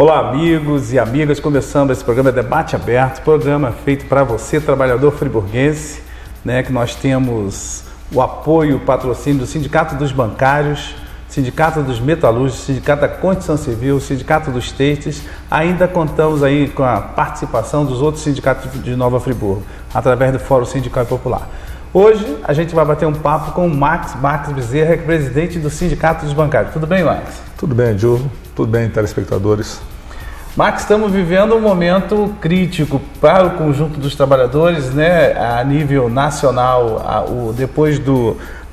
Olá, amigos e amigas, começando esse programa Debate Aberto, programa feito para você, trabalhador friburguense, né, que nós temos o apoio, o patrocínio do Sindicato dos Bancários, Sindicato dos Metalúrgicos, Sindicato da Construção Civil, Sindicato dos Têxteis. Ainda contamos aí com a participação dos outros sindicatos de Nova Friburgo, através do Fórum Sindical e Popular. Hoje a gente vai bater um papo com o Max Bezerra, que é presidente do Sindicato dos Bancários. Tudo bem, Max? Tudo bem, Diogo. Tudo bem, telespectadores. Max, estamos vivendo um momento crítico para o conjunto dos trabalhadores, né, a nível nacional, depois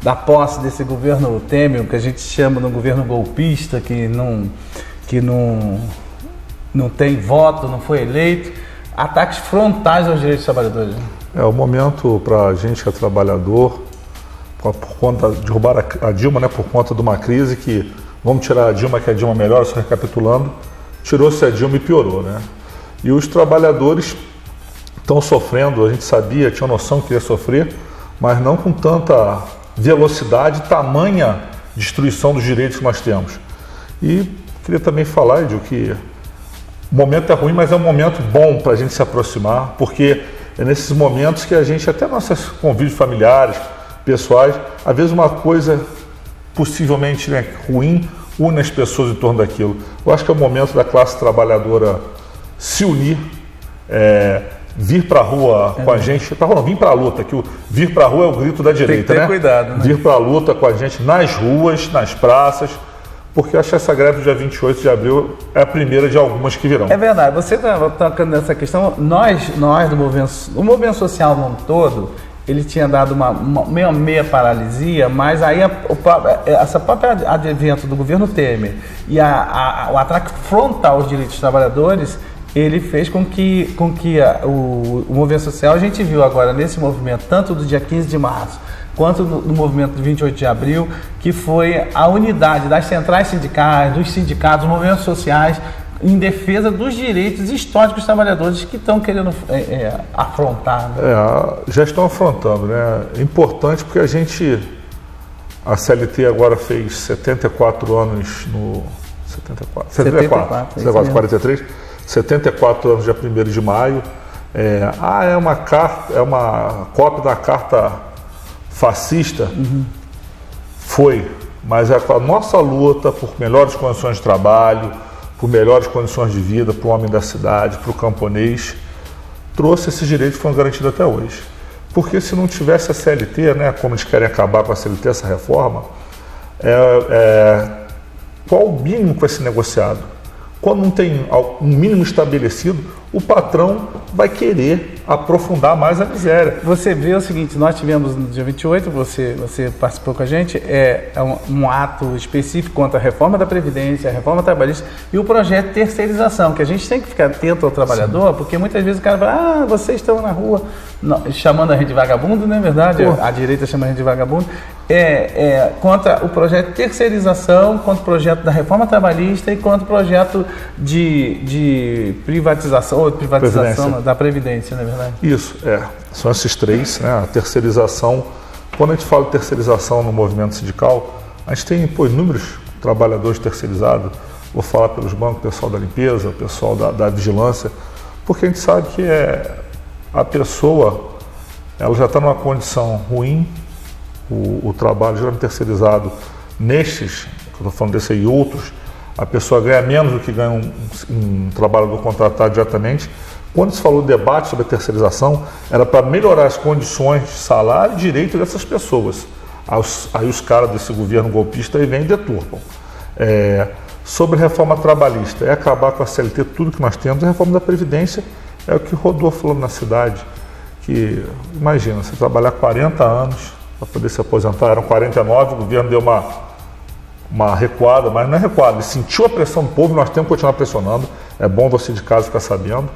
da posse desse governo Temer, que a gente chama de um governo golpista, que não tem voto, não foi eleito, ataques frontais aos direitos dos trabalhadores. É o momento para a gente que é trabalhador, por conta de derrubar a Dilma, né, por conta de uma crise que, vamos tirar a Dilma, que a Dilma melhor, só recapitulando, tirou-se a Dilma e piorou, né? E os trabalhadores estão sofrendo, a gente sabia, tinha noção que ia sofrer, mas não com tanta velocidade, tamanha destruição dos direitos que nós temos. E queria também falar, Edil, que o momento é ruim, mas é um momento bom para a gente se aproximar, porque é nesses momentos que a gente, até nossos convívios familiares, pessoais, às vezes uma coisa possivelmente, né, ruim, une as pessoas em torno daquilo. Eu acho que é o momento da classe trabalhadora se unir, vir para a rua com a gente, vir para a luta, que o vir para a rua é o grito da direita, tem que ter cuidado, né? Vir para a luta com a gente nas ruas, nas praças, porque eu acho que essa greve do dia 28 de abril é a primeira de algumas que virão. É verdade, você está tocando nessa questão, nós do movimento social no todo, ele tinha dado uma meia paralisia, mas aí essa própria advento do governo Temer e o ataque frontal aos direitos dos trabalhadores, ele fez com que o movimento social, a gente viu agora nesse movimento, tanto do dia 15 de março, quanto no movimento do 28 de abril, que foi a unidade das centrais sindicais, dos sindicatos, dos movimentos sociais, em defesa dos direitos históricos dos trabalhadores que estão querendo afrontar. Né? Já estão afrontando, né? É importante porque a CLT agora fez 74 anos no... 43, 74 anos dia 1º de maio. É uma cópia da carta fascista? Uhum. Foi, mas a nossa luta por melhores condições de trabalho, por melhores condições de vida para o homem da cidade, para o camponês, trouxe esses direitos que foram garantidos até hoje. Porque se não tivesse a CLT, né, como eles querem acabar com a CLT, essa reforma, qual o mínimo que vai ser negociado? Quando não tem um mínimo estabelecido, o patrão vai querer aprofundar mais a miséria. Você vê o seguinte, nós tivemos no dia 28, você participou com a gente, um ato específico contra a reforma da Previdência, a reforma trabalhista e o projeto de terceirização, que a gente tem que ficar atento ao trabalhador, porque muitas vezes o cara fala, vocês estão na rua, chamando a gente de vagabundo, não é verdade? A direita chama a gente de vagabundo. Contra o projeto de terceirização, contra o projeto da reforma trabalhista e contra o projeto de privatização da Previdência, não é verdade? Isso, são esses três, né? A terceirização, quando a gente fala de terceirização no movimento sindical, a gente tem inúmeros trabalhadores terceirizados, vou falar pelos bancos, pessoal da limpeza, pessoal da vigilância, porque a gente sabe que a pessoa, ela já está numa condição ruim, o trabalho geralmente terceirizado nestes, que eu estou falando desse e outros, a pessoa ganha menos do que ganha um trabalhador contratado diretamente. Quando se falou debate sobre a terceirização, era para melhorar as condições de salário e direito dessas pessoas. Aí os caras desse governo golpista aí vêm e deturpam. Sobre a reforma trabalhista, é acabar com a CLT, tudo que nós temos. A reforma da Previdência é o que rodou falando na cidade, que, imagina, você trabalhar 40 anos para poder se aposentar, eram 49, o governo deu uma recuada, mas não é recuada, ele sentiu a pressão do povo, nós temos que continuar pressionando, é bom você de casa ficar sabendo.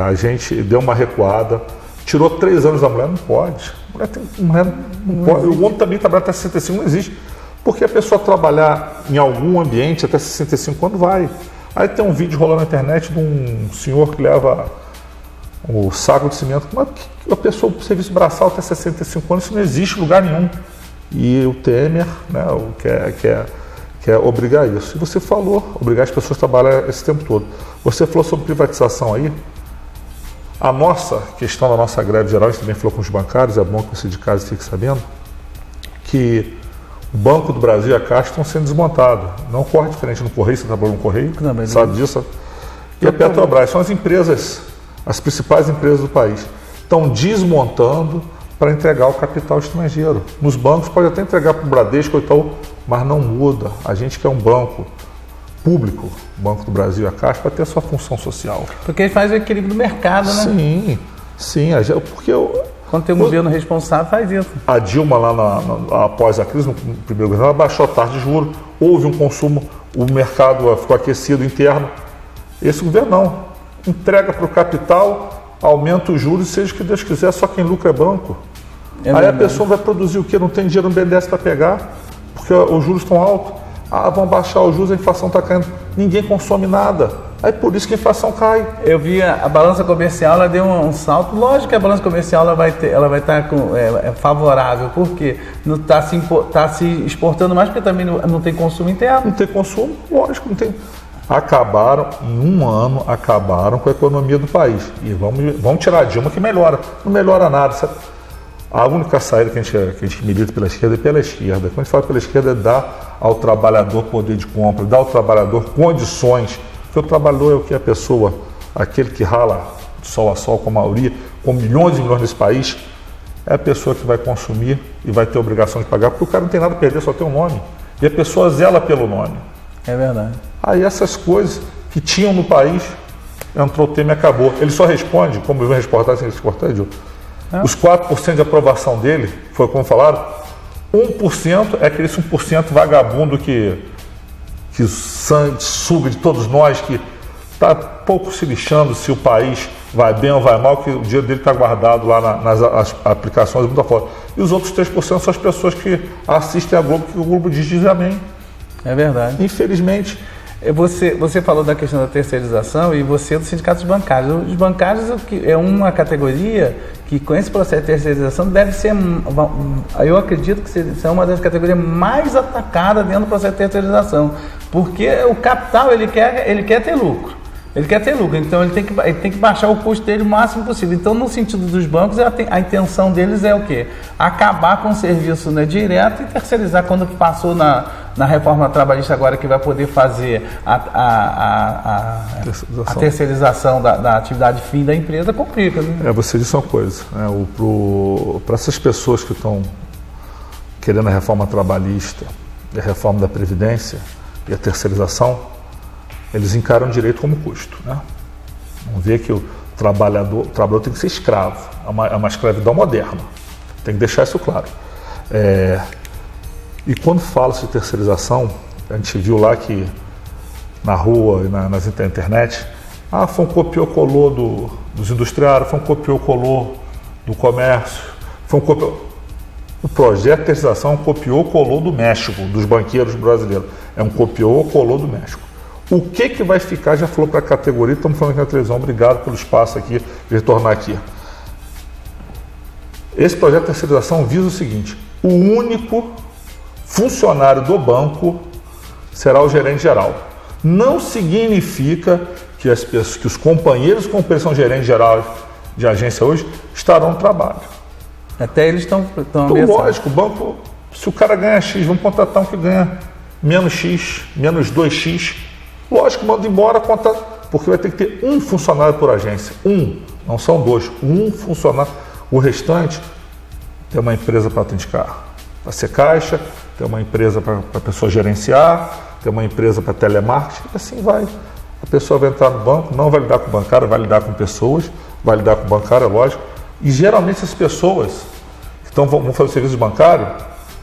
A gente deu uma recuada, tirou 3 anos da mulher, não pode. Mulher não pode. O homem também trabalha até 65, não existe. Porque a pessoa trabalhar em algum ambiente até 65 anos vai. Aí tem um vídeo rolando na internet de um senhor que leva o saco de cimento. Mas a pessoa, o serviço braçal até 65 anos, isso não existe em lugar nenhum. E o Temer, né, que que é obrigar isso. E você falou, obrigar as pessoas a trabalhar esse tempo todo. Você falou sobre privatização aí. A nossa questão da nossa greve geral, a gente também falou com os bancários, é bom que você de casa fique sabendo, que o Banco do Brasil e a Caixa estão sendo desmontados. Não corre diferente no Correio, você trabalhou no Correio, sabe disso? E a Petrobras, são as empresas, as principais empresas do país, estão desmontando para entregar o capital estrangeiro. Nos bancos pode até entregar para o Bradesco ou Itaú, mas não muda. A gente quer um banco público, o Banco do Brasil e a Caixa, para ter a sua função social. Porque ele faz o equilíbrio do mercado, né? Sim. Porque quando tem um governo responsável, faz isso. A Dilma, após a crise, no primeiro governo, ela baixou a taxa de juros, houve um consumo, o mercado ficou aquecido interno. Esse governo não. Entrega para o capital, aumenta os juros, seja o que Deus quiser, só quem lucra é banco. Aí a pessoa vai produzir o quê? Não tem dinheiro no BNDES para pegar, porque os juros estão altos. Vão baixar os juros, a inflação está caindo. Ninguém consome nada. Aí por isso que a inflação cai. Eu vi a balança comercial, ela deu um salto. Lógico que a balança comercial ela vai estar favorável, porque não está se exportando mais, porque também não tem consumo interno. Não tem consumo, lógico, não tem. Em um ano, acabaram com a economia do país. E vamos tirar a Dilma que melhora. Não melhora nada. Sabe? A única saída que a gente milita pela esquerda é pela esquerda. Quando a gente fala pela esquerda é dar ao trabalhador poder de compra, dar ao trabalhador condições. Porque o trabalhador é o que? A pessoa, aquele que rala de sol a sol com a maioria, com milhões e milhões nesse país, é a pessoa que vai consumir e vai ter obrigação de pagar, porque o cara não tem nada a perder, só tem um nome. E a pessoa zela pelo nome. É verdade. Aí essas coisas que tinham no país, entrou o tema e acabou. Ele só responde, como eu vi reportagem, os 4% de aprovação dele, foi como falaram, 1% é aquele 1% vagabundo que o sangue suga de todos nós, que está pouco se lixando se o país vai bem ou vai mal, que o dinheiro dele está guardado lá nas aplicações muita fora. E os outros 3% são as pessoas que assistem a Globo, que o Globo diz amém. É verdade. Infelizmente. Você falou da questão da terceirização e você é dos sindicatos bancários. Os bancários é uma categoria que, com esse processo de terceirização, deve ser, eu acredito que seja uma das categorias mais atacadas dentro do processo de terceirização, porque o capital ele quer ter lucro. Ele quer ter lucro, então ele tem que baixar o custo dele o máximo possível. Então, no sentido dos bancos, a intenção deles é o quê? Acabar com o serviço, né, direto e terceirizar. Quando passou na reforma trabalhista agora, que vai poder fazer a terceirização da atividade fim da empresa, complica. Né? Você disse uma coisa, né, para essas pessoas que estão querendo a reforma trabalhista, a reforma da Previdência e a terceirização, eles encaram o direito como custo. Né? Não vê que o trabalhador tem que ser escravo, é uma escravidão moderna, tem que deixar isso claro. E quando fala-se de terceirização, a gente viu lá que na rua e na internet, foi um copiou-colou dos industriários, foi um copiou-colou do comércio, o projeto de terceirização é um copiou-colou do México, dos banqueiros brasileiros, é um copiou-colou do México. O que vai ficar, já falou para a categoria, estamos falando aqui na televisão, obrigado pelo espaço aqui, de retornar aqui. Esse projeto de terceirização visa o seguinte: o único funcionário do banco será o gerente geral. Não significa que os companheiros com são gerentes gerais de agência hoje estarão no trabalho. Até eles estão lógico, o banco, se o cara ganha X, vamos contratar um que ganha menos X, menos 2X. Lógico, manda embora, porque vai ter que ter um funcionário por agência. Não são dois, um funcionário. O restante tem uma empresa para autenticar, para ser caixa, tem uma empresa para a pessoa gerenciar, tem uma empresa para telemarketing, e assim vai. A pessoa vai entrar no banco, não vai lidar com o bancário, vai lidar com pessoas, vai lidar com o bancário, é lógico. E geralmente essas pessoas que vão fazer o serviço bancário,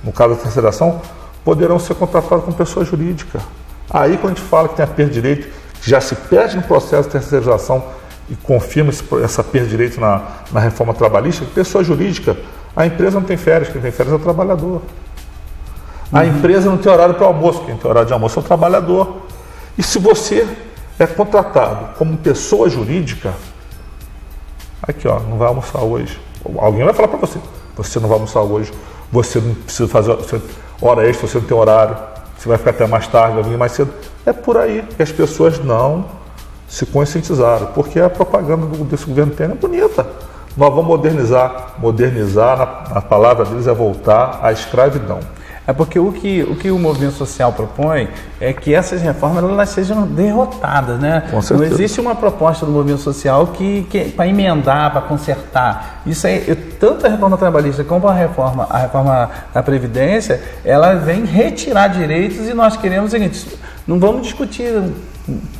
no caso da terceirização, poderão ser contratadas com pessoa jurídica. Aí, quando a gente fala que tem a perda de direito, que já se perde no processo de terceirização e confirma essa perda de direito na reforma trabalhista, pessoa jurídica, a empresa não tem férias, quem tem férias é o trabalhador. A empresa não tem horário para almoço, quem tem horário de almoço é o trabalhador. E se você é contratado como pessoa jurídica, aqui não vai almoçar hoje. Alguém vai falar para você não vai almoçar hoje, você não precisa fazer hora extra, você não tem horário. você vai ficar até mais tarde, vai vir mais cedo. É por aí que as pessoas não se conscientizaram, porque a propaganda desse governo Temer é bonita. Nós vamos modernizar. Modernizar, na palavra deles, é voltar à escravidão. É porque o que o movimento social propõe é que essas reformas elas sejam derrotadas, né? Com certeza. Não existe uma proposta do movimento social que para emendar, para consertar. Isso aí, tanto a reforma trabalhista como a reforma da Previdência, ela vem retirar direitos e nós queremos o seguinte, não vamos discutir.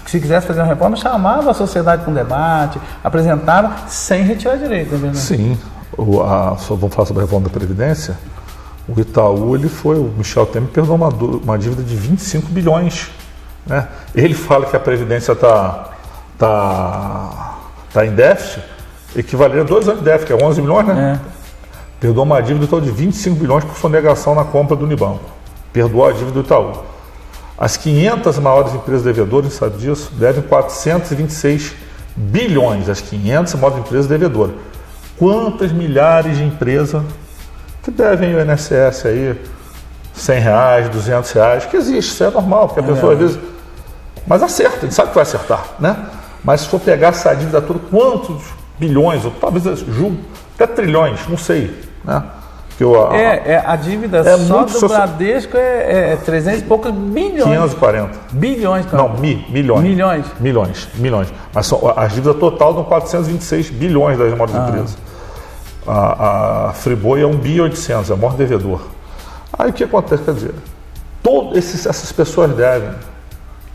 Se quisesse fazer uma reforma, chamava a sociedade para um debate, apresentava sem retirar direitos, né? Sim. Vamos falar sobre a reforma da Previdência. O Itaú, o Michel Temer perdoou uma dívida de 25 bilhões. Né? Ele fala que a Previdência está em déficit, equivaleria a 2 anos de déficit, que é 11 milhões, né? Perdoou uma dívida total de 25 bilhões por sonegação na compra do Unibanco. Perdoou a dívida do Itaú. As 500 maiores empresas devedoras, sabe disso, devem 426 bilhões. As 500 maiores empresas devedoras. Quantas milhares de empresas que devem o INSS aí, R$100, R$200, que existe, isso é normal, porque a pessoa às vezes... Mas acerta, a gente sabe que vai acertar, né? Mas se for pegar essa dívida toda, quantos bilhões, ou talvez julgo, até trilhões, não sei, né? A dívida só do Bradesco é 300 e poucos bilhões. 540. Bilhões, cara. Não, milhões. Milhões. Mas a dívida total dão 426 bilhões das maiores empresas. A Friboi é 1.800 é o maior devedor. Aí o que acontece? Quer dizer, essas pessoas devem,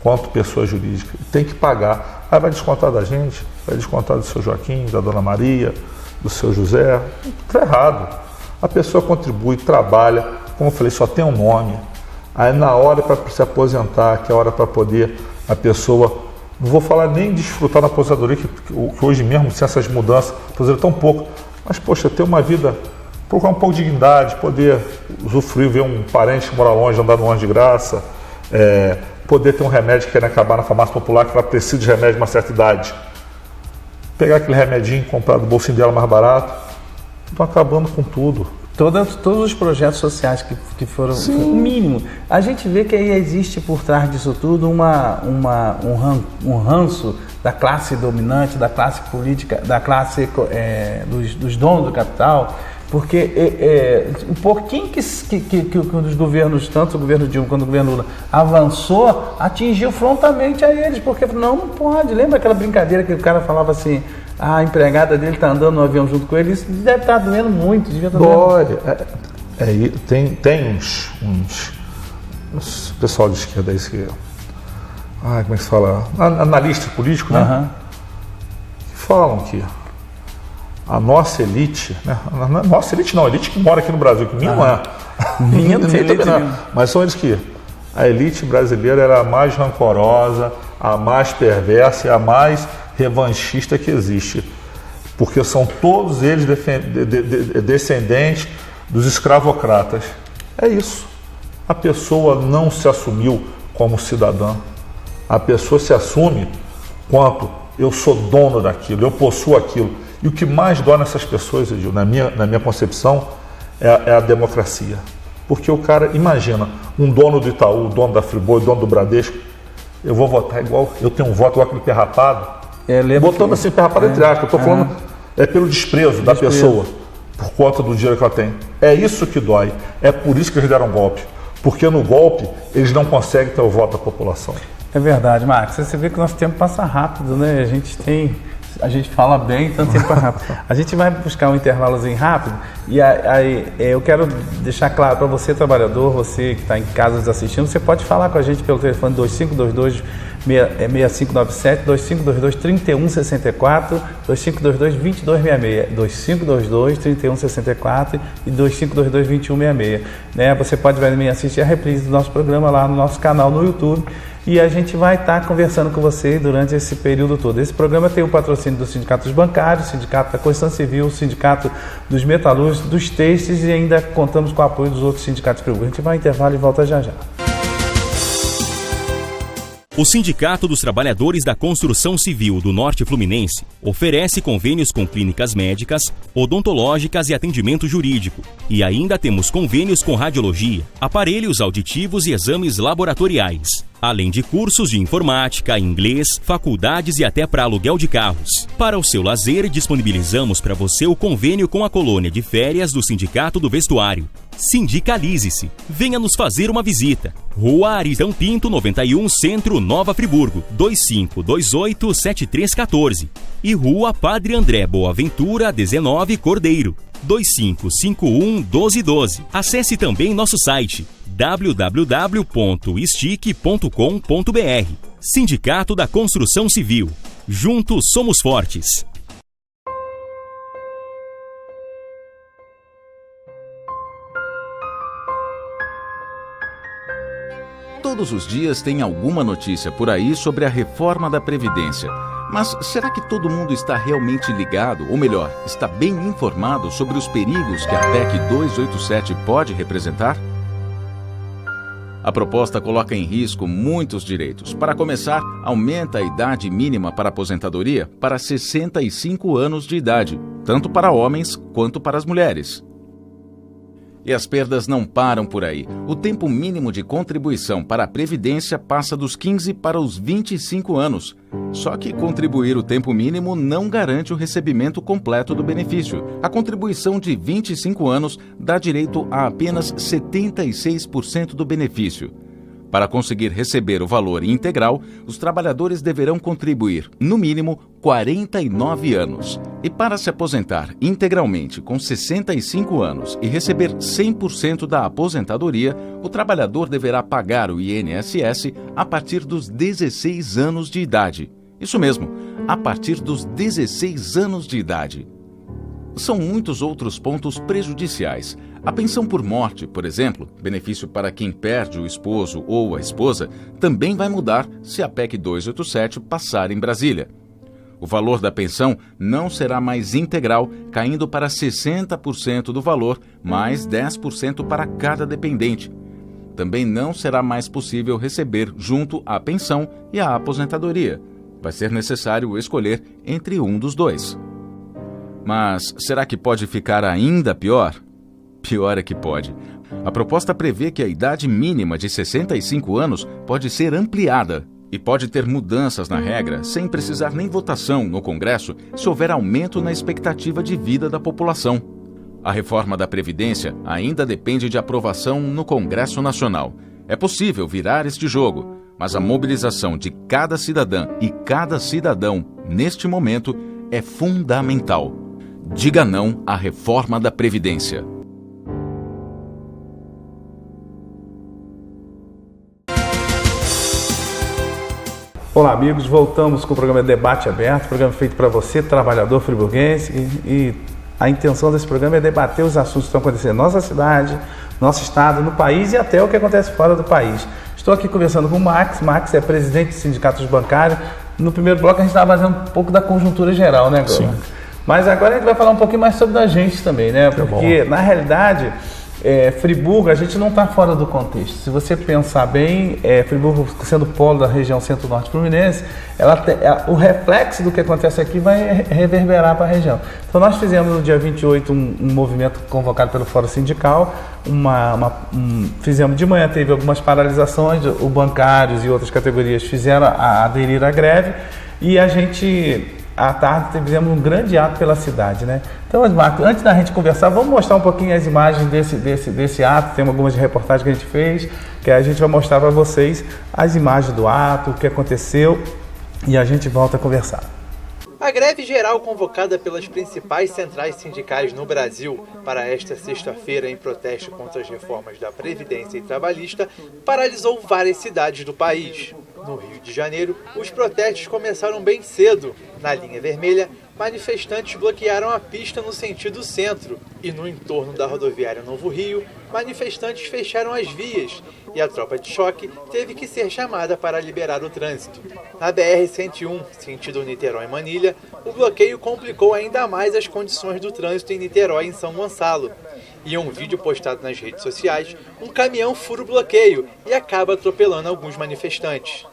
quanto pessoa jurídica, tem que pagar. Aí vai descontar da gente, vai descontar do seu Joaquim, da dona Maria, do seu José. Está errado. A pessoa contribui, trabalha, como eu falei, só tem um nome. Aí na hora para se aposentar, que é a hora para poder a pessoa, não vou falar nem desfrutar da aposentadoria, que hoje mesmo, sem essas mudanças, aposentadoria tão pouco, mas poxa, ter uma vida, procurar um pouco de dignidade, poder usufruir, ver um parente que mora longe, andar no ônibus de graça, poder ter um remédio que quer acabar na farmácia popular, que ela precisa de remédio de uma certa idade. Pegar aquele remedinho, comprar do bolsinho dela mais barato. Estão acabando com tudo. Todos os projetos sociais que foram o mínimo. A gente vê que aí existe por trás disso tudo um ranço da classe dominante, da classe política, da classe dos donos do capital, porque um pouquinho que os governos, tanto o governo Dilma quanto o governo Lula, avançou, atingiu frontalmente a eles, porque não pode. Lembra aquela brincadeira que o cara falava assim, a empregada dele está andando no avião junto com ele, isso deve estar doendo muito, devia estar doendo. Tem uns pessoal de esquerda aí que... como é que se fala? Analistas políticos, né? Que falam que a nossa elite, né? Nossa elite não, a elite que mora aqui no Brasil, que minha não é. Minha não tem elite, mas são eles que a elite brasileira era a mais rancorosa, a mais perversa e a mais revanchista que existe, porque são todos eles descendentes dos escravocratas. É isso. A pessoa não se assumiu como cidadã. A pessoa se assume quanto eu sou dono daquilo, eu possuo aquilo. E o que mais dói nessas pessoas, Edil, na minha concepção, é a democracia. Porque o cara, imagina, um dono do Itaú, dono da Friboi, dono do Bradesco, eu vou votar igual, eu tenho um voto igual aquele perrapado. Botando assim, perrapado entre aspas, eu estou falando pelo desprezo da pessoa, por conta do dinheiro que ela tem. É isso que dói, é por isso que eles deram golpe. Porque no golpe, eles não conseguem ter o voto da população. É verdade, Marcos. Você vê que o nosso tempo passa rápido, né? A gente fala bem, tanto tempo passa rápido. A gente vai buscar um intervalozinho rápido e aí eu quero deixar claro para você, trabalhador, você que está em casa nos assistindo, você pode falar com a gente pelo telefone 2522-6597, 2522-3164, 2522-2266, 2522-3164 e 2522-2166. Né? Você pode vir assistir a reprise do nosso programa lá no nosso canal no YouTube. E a gente vai estar conversando com você durante esse período todo. Esse programa tem o patrocínio do Sindicato dos Bancários, Sindicato da Construção Civil, Sindicato dos Metalúrgicos, dos Têxteis e ainda contamos com o apoio dos outros sindicatos. A gente vai ao intervalo e volta já já. O Sindicato dos Trabalhadores da Construção Civil do Norte Fluminense oferece convênios com clínicas médicas, odontológicas e atendimento jurídico. E ainda temos convênios com radiologia, aparelhos auditivos e exames laboratoriais. Além de cursos de informática, inglês, faculdades e até para aluguel de carros. Para o seu lazer, disponibilizamos para você o convênio com a colônia de férias do Sindicato do Vestuário. Sindicalize-se. Venha nos fazer uma visita. Rua Aritão Pinto, 91, Centro, Nova Friburgo, 2528-7314. E Rua Padre André Boaventura, 19, Cordeiro, 2551-1212. Acesse também nosso site www.stic.com.br. Sindicato da Construção Civil. Juntos somos fortes. Todos os dias tem alguma notícia por aí sobre a reforma da Previdência. Mas será que todo mundo está realmente ligado, ou melhor, está bem informado sobre os perigos que a PEC 287 pode representar? A proposta coloca em risco muitos direitos. Para começar, aumenta a idade mínima para aposentadoria para 65 anos de idade, tanto para homens quanto para as mulheres. E as perdas não param por aí. O tempo mínimo de contribuição para a Previdência passa dos 15 para os 25 anos. Só que contribuir o tempo mínimo não garante o recebimento completo do benefício. A contribuição de 25 anos dá direito a apenas 76% do benefício. Para conseguir receber o valor integral, os trabalhadores deverão contribuir, no mínimo, 49 anos. E para se aposentar integralmente com 65 anos e receber 100% da aposentadoria, o trabalhador deverá pagar o INSS a partir dos 16 anos de idade. Isso mesmo, a partir dos 16 anos de idade. São muitos outros pontos prejudiciais. A pensão por morte, por exemplo, benefício para quem perde o esposo ou a esposa, também vai mudar se a PEC 287 passar em Brasília. O valor da pensão não será mais integral, caindo para 60% do valor, mais 10% para cada dependente. Também não será mais possível receber junto à pensão e à aposentadoria. Vai ser necessário escolher entre um dos dois. Mas será que pode ficar ainda pior? Pior é que pode. A proposta prevê que a idade mínima de 65 anos pode ser ampliada e pode ter mudanças na regra sem precisar nem votação no Congresso se houver aumento na expectativa de vida da população. A reforma da Previdência ainda depende de aprovação no Congresso Nacional. É possível virar este jogo, mas a mobilização de cada cidadã e cada cidadão neste momento é fundamental. Diga não à reforma da Previdência. Olá, amigos, voltamos com o programa Debate Aberto, programa feito para você, trabalhador friburguense, e a intenção desse programa é debater os assuntos que estão acontecendo na nossa cidade, nosso estado, no país e até o que acontece fora do país. Estou aqui conversando com o Max. Max é presidente do Sindicato dos Bancários. No primeiro bloco a gente estava fazendo um pouco da conjuntura geral, né, Sim. Mas agora a gente vai falar um pouquinho mais sobre a gente também, né? Porque, na realidade, Friburgo, a gente não está fora do contexto. Se você pensar bem, Friburgo, sendo polo da região centro-norte fluminense, o reflexo do que acontece aqui vai reverberar para a região. Então, nós fizemos no dia 28 um movimento convocado pelo Fórum Sindical. Fizemos de manhã, teve algumas paralisações, os bancários e outras categorias fizeram aderir à greve, e a gente, à tarde, fizemos um grande ato pela cidade, né? Então, Marcos, antes da gente conversar, vamos mostrar um pouquinho as imagens desse ato. Tem algumas reportagens que a gente fez, que a gente vai mostrar para vocês as imagens do ato, o que aconteceu, e a gente volta a conversar. A greve geral convocada pelas principais centrais sindicais no Brasil para esta sexta-feira em protesto contra as reformas da Previdência e Trabalhista paralisou várias cidades do país. No Rio de Janeiro, os protestos começaram bem cedo. Na linha vermelha, manifestantes bloquearam a pista no sentido centro e no entorno da rodoviária Novo Rio, manifestantes fecharam as vias e a tropa de choque teve que ser chamada para liberar o trânsito. Na BR-101, sentido Niterói-Manilha, o bloqueio complicou ainda mais as condições do trânsito em Niterói e em São Gonçalo. Em um vídeo postado nas redes sociais, um caminhão fura o bloqueio e acaba atropelando alguns manifestantes.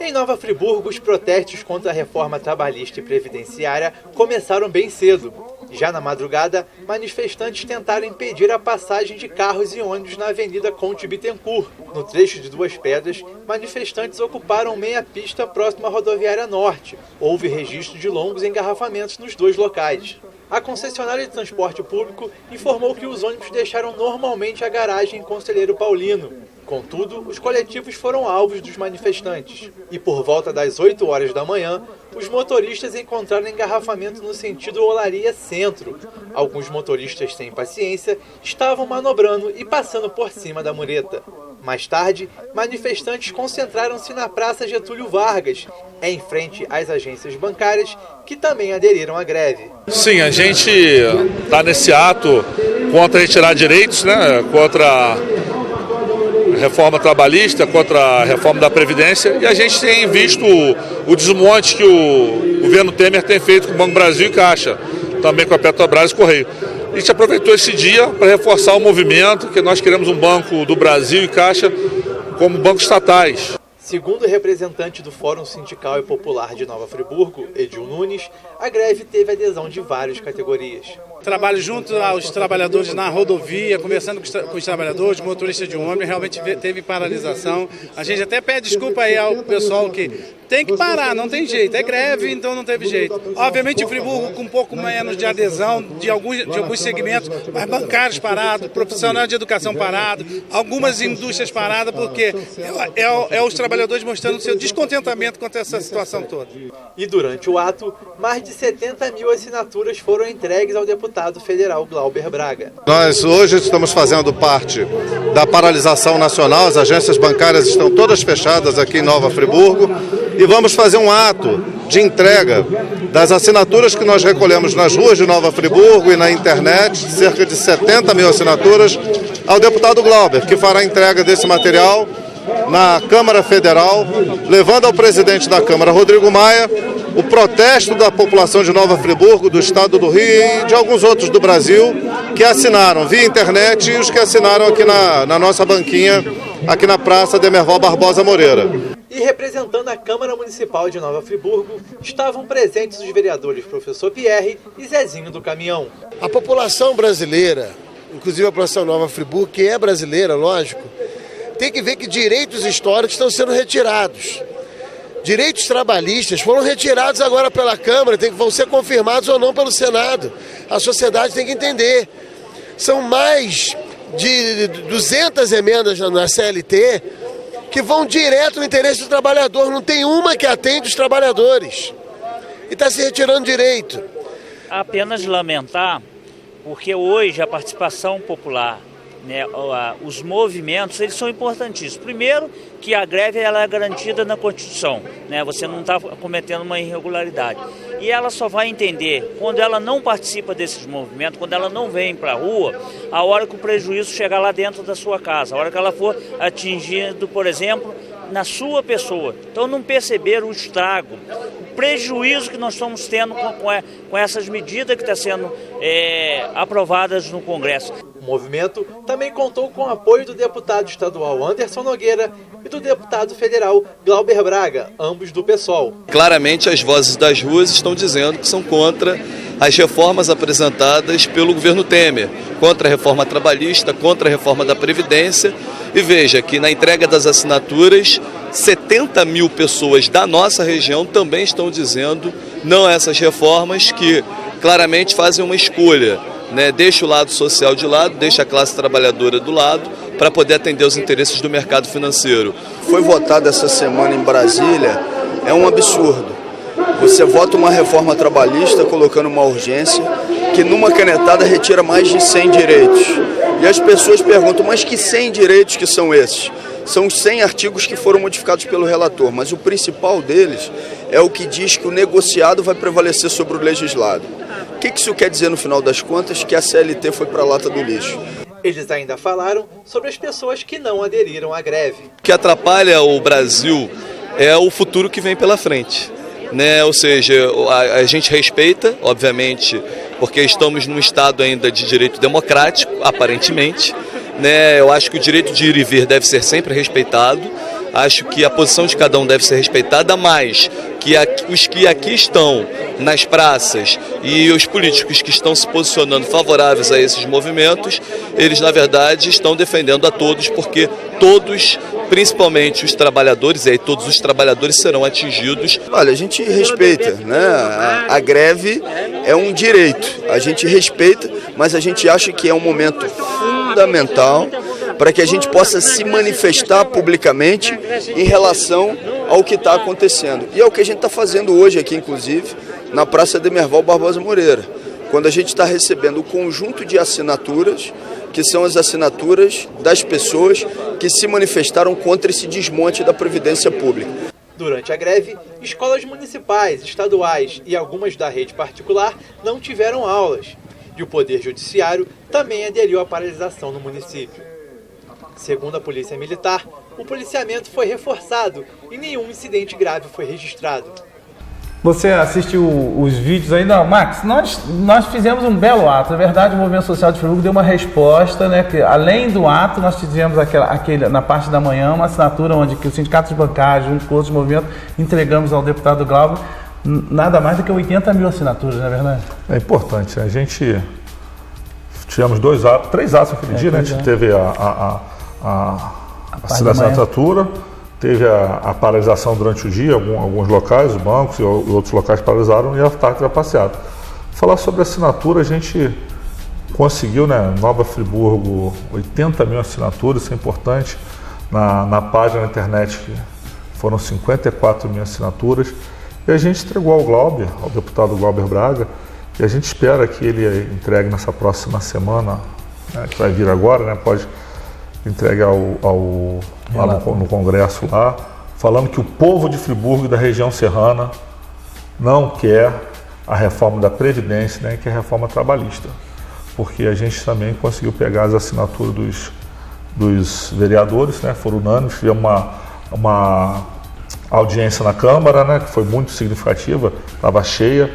Em Nova Friburgo, os protestos contra a reforma trabalhista e previdenciária começaram bem cedo. Já na madrugada, manifestantes tentaram impedir a passagem de carros e ônibus na Avenida Conte Bittencourt. No trecho de Duas Pedras, manifestantes ocuparam meia pista próxima à rodoviária norte. Houve registro de longos engarrafamentos nos dois locais. A concessionária de transporte público informou que os ônibus deixaram normalmente a garagem em Conselheiro Paulino. Contudo, os coletivos foram alvos dos manifestantes. E por volta das 8 horas da manhã, os motoristas encontraram engarrafamento no sentido Olaria Centro. Alguns motoristas sem paciência estavam manobrando e passando por cima da mureta. Mais tarde, manifestantes concentraram-se na Praça Getúlio Vargas, em frente às agências bancárias, que também aderiram à greve. Sim, a gente está nesse ato contra retirar direitos, né? Contra a reforma trabalhista, contra a reforma da Previdência, e a gente tem visto o desmonte que o governo Temer tem feito com o Banco Brasil e Caixa, também com a Petrobras e Correio. A gente aproveitou esse dia para reforçar o movimento, que nós queremos um Banco do Brasil e Caixa como bancos estatais. Segundo o representante do Fórum Sindical e Popular de Nova Friburgo, Edil Nunes, a greve teve adesão de várias categorias. Trabalho junto aos trabalhadores na rodovia, conversando com os trabalhadores, motoristas de ônibus, realmente teve paralisação. A gente até pede desculpa aí ao pessoal que tem que parar, não tem jeito, é greve, então não teve jeito. Obviamente em Friburgo com um pouco menos de adesão de alguns segmentos, mas bancários parados, profissionais de educação parados, algumas indústrias paradas, porque é os trabalhadores mostrando seu descontentamento quanto a essa situação toda. E durante o ato, mais de 70 mil assinaturas foram entregues ao deputado federal Glauber Braga. Nós hoje estamos fazendo parte da paralisação nacional, as agências bancárias estão todas fechadas aqui em Nova Friburgo e vamos fazer um ato de entrega das assinaturas que nós recolhemos nas ruas de Nova Friburgo e na internet, cerca de 70 mil assinaturas, ao deputado Glauber, que fará a entrega desse material na Câmara Federal, levando ao presidente da Câmara, Rodrigo Maia, o protesto da população de Nova Friburgo, do estado do Rio e de alguns outros do Brasil, que assinaram via internet e os que assinaram aqui na nossa banquinha, aqui na Praça Demerval Barbosa Moreira. E representando a Câmara Municipal de Nova Friburgo, estavam presentes os vereadores Professor Pierre e Zezinho do Caminhão. A população brasileira, inclusive a população de Nova Friburgo, que é brasileira, lógico, tem que ver que direitos históricos estão sendo retirados. Direitos trabalhistas foram retirados agora pela Câmara, vão ser confirmados ou não pelo Senado. A sociedade tem que entender. São mais de 200 emendas na CLT que vão direto no interesse do trabalhador. Não tem uma que atende os trabalhadores. E está se retirando direito. Apenas lamentar, porque hoje a participação popular, né, os movimentos, eles são importantíssimos. Primeiro, que a greve ela é garantida na Constituição, né? Você não está cometendo uma irregularidade. E ela só vai entender quando ela não participa desses movimentos, quando ela não vem para a rua, a hora que o prejuízo chegar lá dentro da sua casa, a hora que ela for atingido, por exemplo, na sua pessoa. Então não perceber o estrago, o prejuízo que nós estamos tendo com essas medidas que estão sendo aprovadas no Congresso. O movimento também contou com o apoio do deputado estadual Anderson Nogueira e do deputado federal Glauber Braga, ambos do PSOL. Claramente as vozes das ruas estão dizendo que são contra as reformas apresentadas pelo governo Temer, contra a reforma trabalhista, contra a reforma da Previdência. E veja que na entrega das assinaturas, 70 mil pessoas da nossa região também estão dizendo não a essas reformas, que claramente fazem uma escolha, né? Deixa o lado social de lado, deixa a classe trabalhadora do lado, para poder atender os interesses do mercado financeiro. Foi votado essa semana em Brasília, é um absurdo. Você vota uma reforma trabalhista colocando uma urgência que numa canetada retira mais de 100 direitos. E as pessoas perguntam, mas que 100 direitos que são esses? São os 100 artigos que foram modificados pelo relator, mas o principal deles é o que diz que o negociado vai prevalecer sobre o legislado. O que isso quer dizer no final das contas? Que a CLT foi para a lata do lixo. Eles ainda falaram sobre as pessoas que não aderiram à greve. O que atrapalha o Brasil é o futuro que vem pela frente, né? Ou seja, a gente respeita, obviamente, porque estamos num estado ainda de direito democrático, aparentemente, né? Eu acho que o direito de ir e vir deve ser sempre respeitado, Acho que a posição de cada um deve ser respeitada, mas que os que aqui estão nas praças e os políticos que estão se posicionando favoráveis a esses movimentos, eles na verdade estão defendendo a todos, porque todos, principalmente os trabalhadores, e aí todos os trabalhadores serão atingidos. Olha, a gente respeita, né? A greve é um direito, a gente respeita, mas a gente acha que é um momento fundamental para que a gente possa se manifestar publicamente em relação ao que está acontecendo. E é o que a gente está fazendo hoje aqui, inclusive, na Praça Demerval Barbosa Moreira, quando a gente está recebendo o conjunto de assinaturas, que são as assinaturas das pessoas que se manifestaram contra esse desmonte da Previdência Pública. Durante a greve, escolas municipais, estaduais e algumas da rede particular não tiveram aulas. E o Poder Judiciário também aderiu à paralisação no município. Segundo a Polícia Militar, o policiamento foi reforçado e nenhum incidente grave foi registrado. Você assistiu os vídeos aí? Não, Max, nós fizemos um belo ato. Na verdade, o Movimento Social de Friburgo deu uma resposta, né? Que, além do ato, nós fizemos na parte da manhã, uma assinatura onde que os sindicatos bancários, junto com outros movimentos, entregamos ao deputado Glauber nada mais do que 80 mil assinaturas, não é verdade? É importante. A gente tivemos 3 atos naquele dia, né? A gente teve a assinatura, teve a paralisação durante o dia, alguns locais, os bancos e outros locais paralisaram, e a tarde era passeado. Falar sobre assinatura, a gente conseguiu, né, Nova Friburgo, 80 mil assinaturas, isso é importante. Na página da internet foram 54 mil assinaturas, e a gente entregou ao Glauber, ao deputado Glauber Braga, e a gente espera que ele entregue nessa próxima semana, né, que vai vir agora, né, pode entregar lá no Congresso lá, falando que o povo de Friburgo e da região serrana não quer a reforma da Previdência, nem quer a reforma trabalhista, porque a gente também conseguiu pegar as assinaturas dos vereadores, né, foram unânimes, tivemos uma audiência na Câmara, né, que foi muito significativa, estava cheia.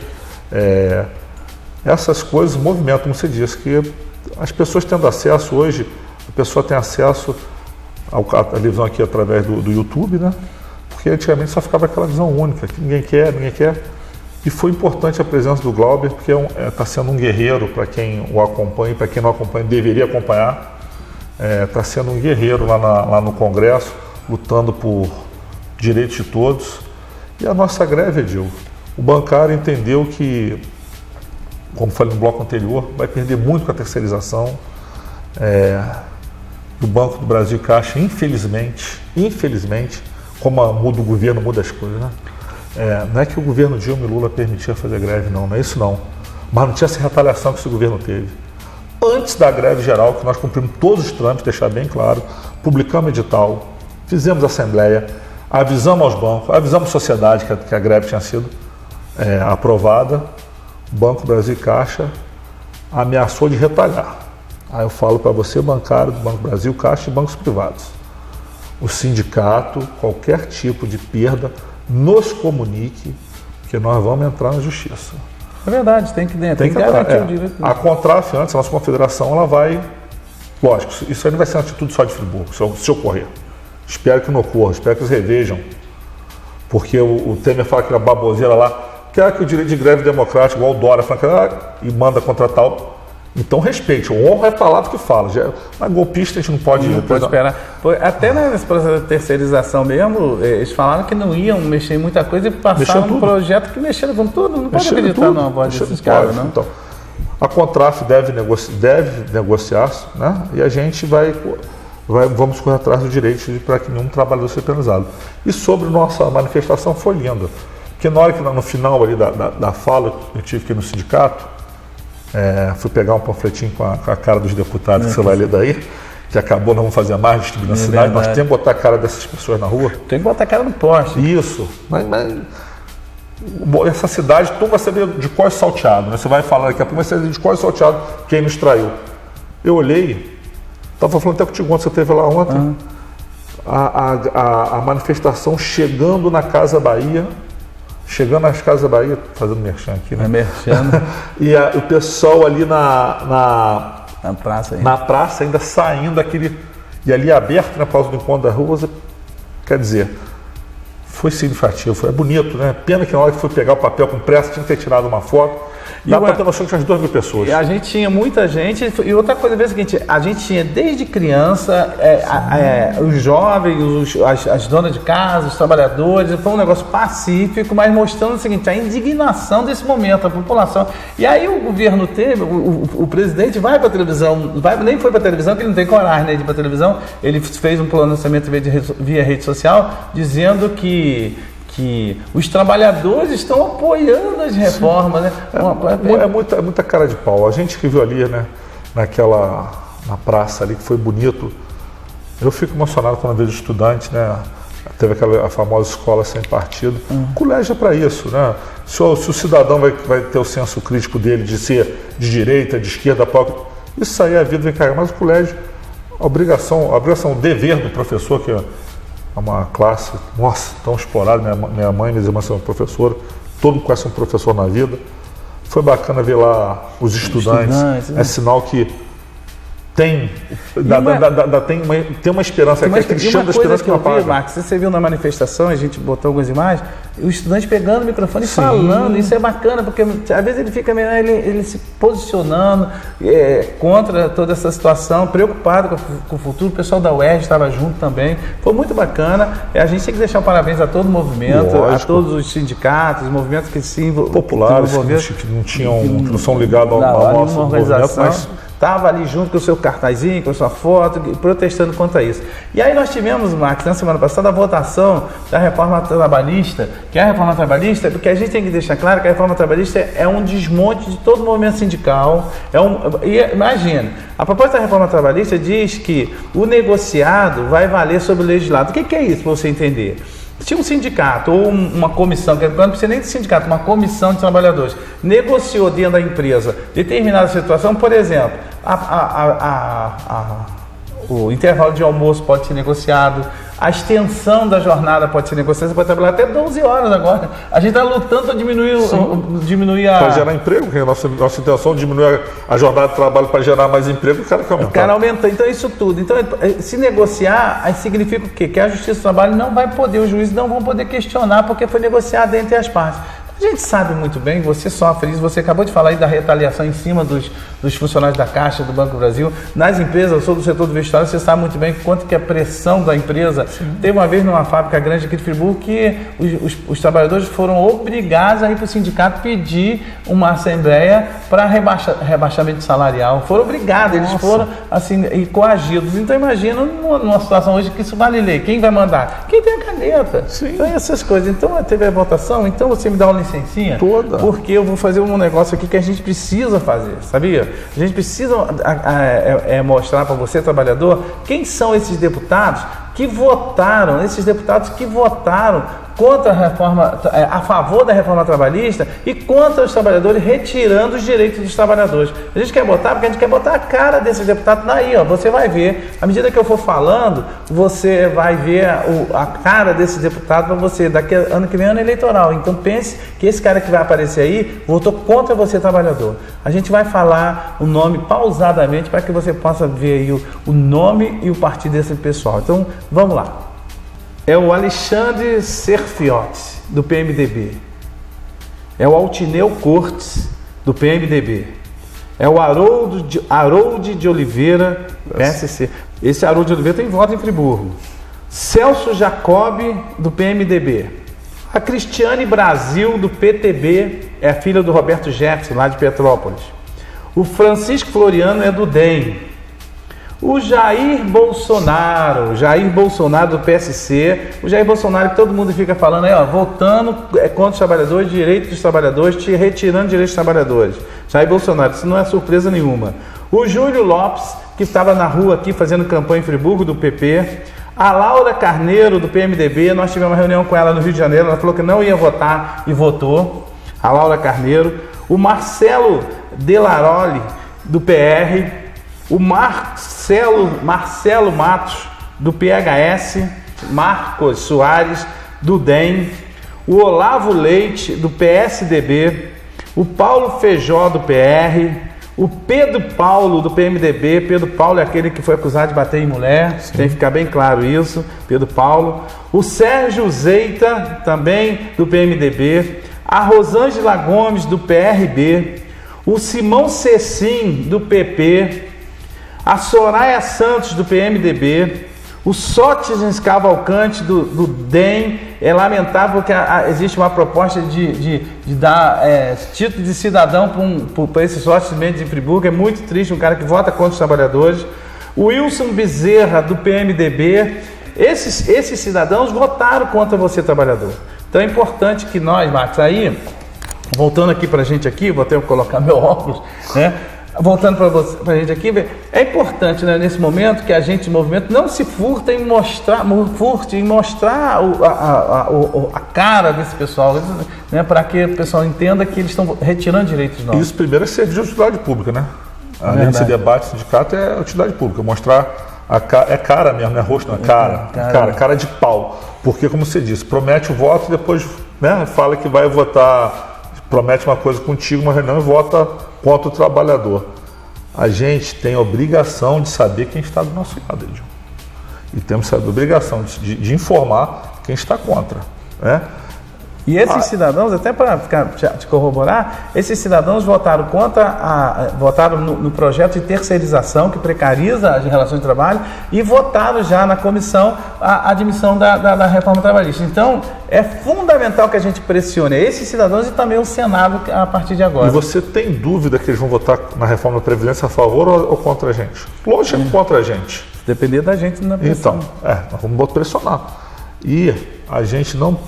Essas coisas movimentam, como você disse, que as pessoas tendo acesso hoje, a pessoa tem acesso à televisão aqui através do YouTube, né? Porque antigamente só ficava aquela visão única, que ninguém quer. E foi importante a presença do Glauber, porque está sendo um guerreiro para quem o acompanha, para quem não acompanha deveria acompanhar. Está sendo um guerreiro lá no Congresso, lutando por direitos de todos. E a nossa greve, Edil, o bancário entendeu que, como falei no bloco anterior, vai perder muito com a terceirização. O Banco do Brasil e Caixa, infelizmente, como muda o governo, muda as coisas, né? Não é que o governo Dilma e Lula permitia fazer greve, não é isso não. Mas não tinha essa retaliação que esse governo teve. Antes da greve geral, que nós cumprimos todos os trâmites, deixar bem claro, publicamos edital, fizemos assembleia, avisamos aos bancos, avisamos a sociedade que a greve tinha sido aprovada. O Banco do Brasil e Caixa ameaçou de retalhar. Aí eu falo para você, bancário do Banco do Brasil, Caixa e bancos privados. O sindicato, qualquer tipo de perda, nos comunique, que nós vamos entrar na justiça. É verdade, tem que garantir o direito. A Contraf, antes, a nossa confederação, ela vai... Lógico, isso aí não vai ser uma atitude só de Friburgo, se ocorrer. Espero que não ocorra, espero que eles revejam. Porque o Temer fala que era baboseira lá, quer que o direito de greve democrático, igual o Dória, fala que e manda contratar o... Então respeite, o honra é a palavra que fala. Mas golpista a gente não pode esperar. Até nesse processo de terceirização mesmo, eles falaram que não iam mexer em muita coisa e passaram um projeto que mexeram com tudo. Não pode acreditar numa voz desses caras, não. Então, a Contraf deve negociar, né? E a gente vamos correr atrás do direito para que nenhum trabalhador seja penalizado. E sobre nossa manifestação foi linda. Porque na hora que no final ali da fala eu tive que ir no sindicato, fui pegar um panfletinho com a cara dos deputados, que você vai ler daí, que acabou, nós vamos fazer mais distribuição na cidade, nós temos que botar a cara dessas pessoas na rua. Tem que botar a cara no poste. Isso. Mas essa cidade, tu vai saber de qual é salteado, né? Você vai falar daqui a pouco, vai saber de qual é salteado quem nos traiu. Eu olhei, estava falando até contigo ontem, você esteve lá ontem, a manifestação chegando na Casa Bahia, fazendo merchan aqui, né? Merchan. E o pessoal ali na praça ainda saindo aquele... E ali aberto, né, por causa do encontro da rua, Quer dizer, foi significativo, é bonito, né? Pena que na hora que foi pegar o papel com pressa tinha que ter tirado uma foto. Dá para ter noção que tinha umas 2.000 pessoas. E a gente tinha muita gente. E outra coisa é o seguinte: a gente tinha desde criança, os jovens, as donas de casa, os trabalhadores. Foi um negócio pacífico, mas mostrando o seguinte: a indignação desse momento, a população. E aí o governo teve, o presidente vai para a televisão, nem foi para a televisão, porque ele não tem coragem, né, de ir para a televisão. Ele fez um pronunciamento via rede social, dizendo que os trabalhadores estão apoiando as reformas, né? É muita cara de pau. A gente que viu ali, né, na praça ali, que foi bonito, eu fico emocionado quando vejo estudante, né? Teve a famosa escola sem partido. O colégio é para isso, né? Se o cidadão vai ter o senso crítico dele de ser de direita, de esquerda, isso aí a vida vem carregar. Mas o colégio, a obrigação, o dever do professor, que é uma classe, nossa, tão explorada, minha mãe e minhas irmãs são professoras, todo mundo conhece um professor na vida. Foi bacana ver lá os estudantes, é sinal que tem uma esperança, aquele chão da esperança que não apaga. Marcos, você viu na manifestação, a gente botou algumas imagens, o estudante pegando o microfone e falando, isso é bacana, porque às vezes ele fica ele se posicionando contra toda essa situação, preocupado com o futuro. O pessoal da UERJ estava junto também, foi muito bacana. A gente tem que deixar parabéns a todo o movimento, a todos os sindicatos, os movimentos que se populares, que não são ligados ao nosso movimento, mas estava ali junto com o seu cartazinho, com a sua foto, protestando contra isso. E aí nós tivemos, Max, na semana passada, a votação da reforma trabalhista, que é a reforma trabalhista, porque a gente tem que deixar claro que a reforma trabalhista é um desmonte de todo o movimento sindical. Imagina, a proposta da reforma trabalhista diz que o negociado vai valer sobre o legislado. O que é isso, para você entender? Tinha um sindicato ou uma comissão, que não precisa nem de sindicato, uma comissão de trabalhadores, negociou dentro da empresa determinada situação, por exemplo, o intervalo de almoço pode ser negociado, a extensão da jornada pode ser negociada, você pode trabalhar até 12 horas agora. A gente está lutando para diminuir para gerar emprego, porque a nossa intenção é diminuir a jornada de trabalho para gerar mais emprego, o cara quer aumentar. O cara aumenta, então isso tudo. Então, se negociar, aí significa o quê? Que a Justiça do Trabalho não vai poder, os juízes não vão poder questionar porque foi negociado entre as partes. A gente sabe muito bem, você sofre isso, você acabou de falar aí da retaliação em cima dos funcionários da Caixa, do Banco do Brasil. Nas empresas, eu sou do setor do vestuário, você sabe muito bem quanto que é a pressão da empresa. Sim. Teve uma vez numa fábrica grande aqui de Friburgo que os trabalhadores foram obrigados a ir para o sindicato pedir uma assembleia para rebaixamento salarial. Foram obrigados, eles foram assim, coagidos. Então imagina numa situação hoje que isso vale lei. Quem vai mandar? Quem tem a caneta. Sim. Então essas coisas. Então teve a votação, então você me dá uma licencinha? Toda. Porque eu vou fazer um negócio aqui que a gente precisa fazer, sabia? A gente precisa mostrar para você, trabalhador, quem são esses deputados que votaram, contra a reforma, a favor da reforma trabalhista e contra os trabalhadores, retirando os direitos dos trabalhadores. A gente quer botar, porque a gente quer botar a cara desses deputados daí, ó. Você vai ver, à medida que eu for falando, você vai ver a cara desses deputados para você, daqui a ano que vem, ano eleitoral. Então pense que esse cara que vai aparecer aí votou contra você, trabalhador. A gente vai falar o nome pausadamente para que você possa ver aí o nome e o partido desse pessoal. Então, vamos lá. É o Alexandre Serfiotti, do PMDB. É o Altineu Cortes, do PMDB. É o Harold de Oliveira, PSC. Esse Harold de Oliveira tem voto em Friburgo. Celso Jacob, do PMDB. A Cristiane Brasil, do PTB, é a filha do Roberto Jefferson, lá de Petrópolis. O Francisco Floriano é do DEM. O Jair Bolsonaro do PSC, o Jair Bolsonaro que todo mundo fica falando aí, ó, votando contra os trabalhadores, direitos dos trabalhadores, retirando direitos dos trabalhadores. Jair Bolsonaro, isso não é surpresa nenhuma. O Júlio Lopes, que estava na rua aqui fazendo campanha em Friburgo, do PP. A Laura Carneiro, do PMDB, nós tivemos uma reunião com ela no Rio de Janeiro, ela falou que não ia votar e votou. A Laura Carneiro. O Marcelo Delaroli, do PR. O Marcelo Matos, do PHS, Marcos Soares, do DEM, o Olavo Leite, do PSDB, o Paulo Feijó, do PR, O Pedro Paulo, do PMDB. Pedro Paulo é aquele que foi acusado de bater em mulher. Sim. Tem que ficar bem claro isso. Pedro Paulo. O Sérgio Zeita, também do PMDB. A Rosângela Gomes, do PRB. O Simão Cecim, do PP. A Soraya Santos, do PMDB. O Sócrates Cavalcante, do DEM. É lamentável que existe uma proposta de dar título de cidadão para esse Sócrates de Friburgo. É muito triste, um cara que vota contra os trabalhadores. O Wilson Bezerra, do PMDB. Esses cidadãos votaram contra você, trabalhador. Então é importante que nós, Marcos, aí, voltando aqui para a gente aqui, vou até colocar meu óculos, né? Voltando para a gente aqui, é importante, né, nesse momento que a gente, movimento, não se furte em mostrar a cara desse pessoal, né, para que o pessoal entenda que eles estão retirando direitos nossos. Isso primeiro é servir de utilidade pública, né? Além de ser debate, sindicato é utilidade pública, mostrar é cara mesmo, não é rosto, não é cara de pau. Porque, como você disse, promete o voto e depois, né, fala que vai votar, promete uma coisa contigo, uma reunião, e vota contra o trabalhador. A gente tem a obrigação de saber quem está do nosso lado, Edil. E temos a obrigação de informar quem está contra, né? E esses cidadãos, até para te corroborar, esses cidadãos votaram votaram no projeto de terceirização que precariza as relações de trabalho e votaram já na comissão a admissão da reforma trabalhista. Então, é fundamental que a gente pressione esses cidadãos e também o Senado a partir de agora. E você tem dúvida que eles vão votar na reforma da Previdência a favor ou contra a gente? Lógico que contra a gente. Depender da gente na pressão. Então, nós vamos pressionar. E a gente não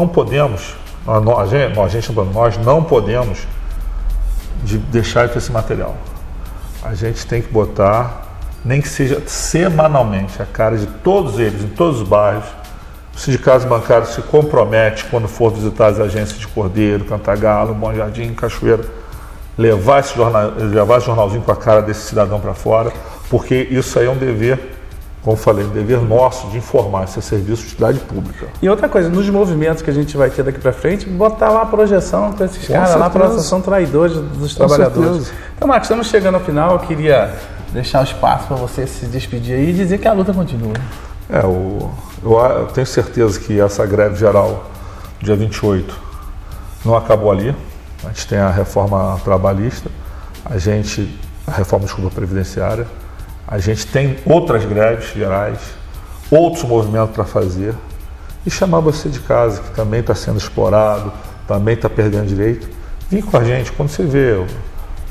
podemos, nós não podemos deixar de ter esse material. A gente tem que botar, nem que seja semanalmente, a cara de todos eles, em todos os bairros. Os sindicatos bancários se comprometem, quando for visitar as agências de Cordeiro, Cantagalo, Bom Jardim, Cachoeira, levar esse jornalzinho com a cara desse cidadão para fora, porque isso aí é um dever, como eu falei, um dever nosso de informar, esse é serviço de utilidade pública. E outra coisa, nos movimentos que a gente vai ter daqui para frente, botar lá a projeção para esses caras lá, para a associação traidores dos trabalhadores. Certeza. Então, Marcos, estamos chegando ao final, eu queria deixar o espaço para você se despedir aí e dizer que a luta continua. Eu tenho certeza que essa greve geral, dia 28, não acabou ali. A gente tem a reforma trabalhista, a reforma previdenciária, a gente tem outras greves gerais, outros movimentos para fazer, e chamar você de casa, que também está sendo explorado, também está perdendo direito. Vem com a gente, quando você vê o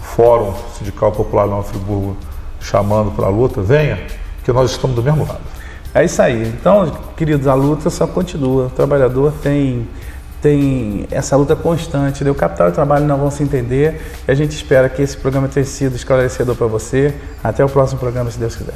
Fórum Sindical Popular Nova Friburgo chamando para a luta, venha, que nós estamos do mesmo lado. É isso aí. Então, queridos, a luta só continua. O trabalhador tem essa luta constante, né? O capital e o trabalho não vão se entender, e a gente espera que esse programa tenha sido esclarecedor para você. Até o próximo programa, se Deus quiser.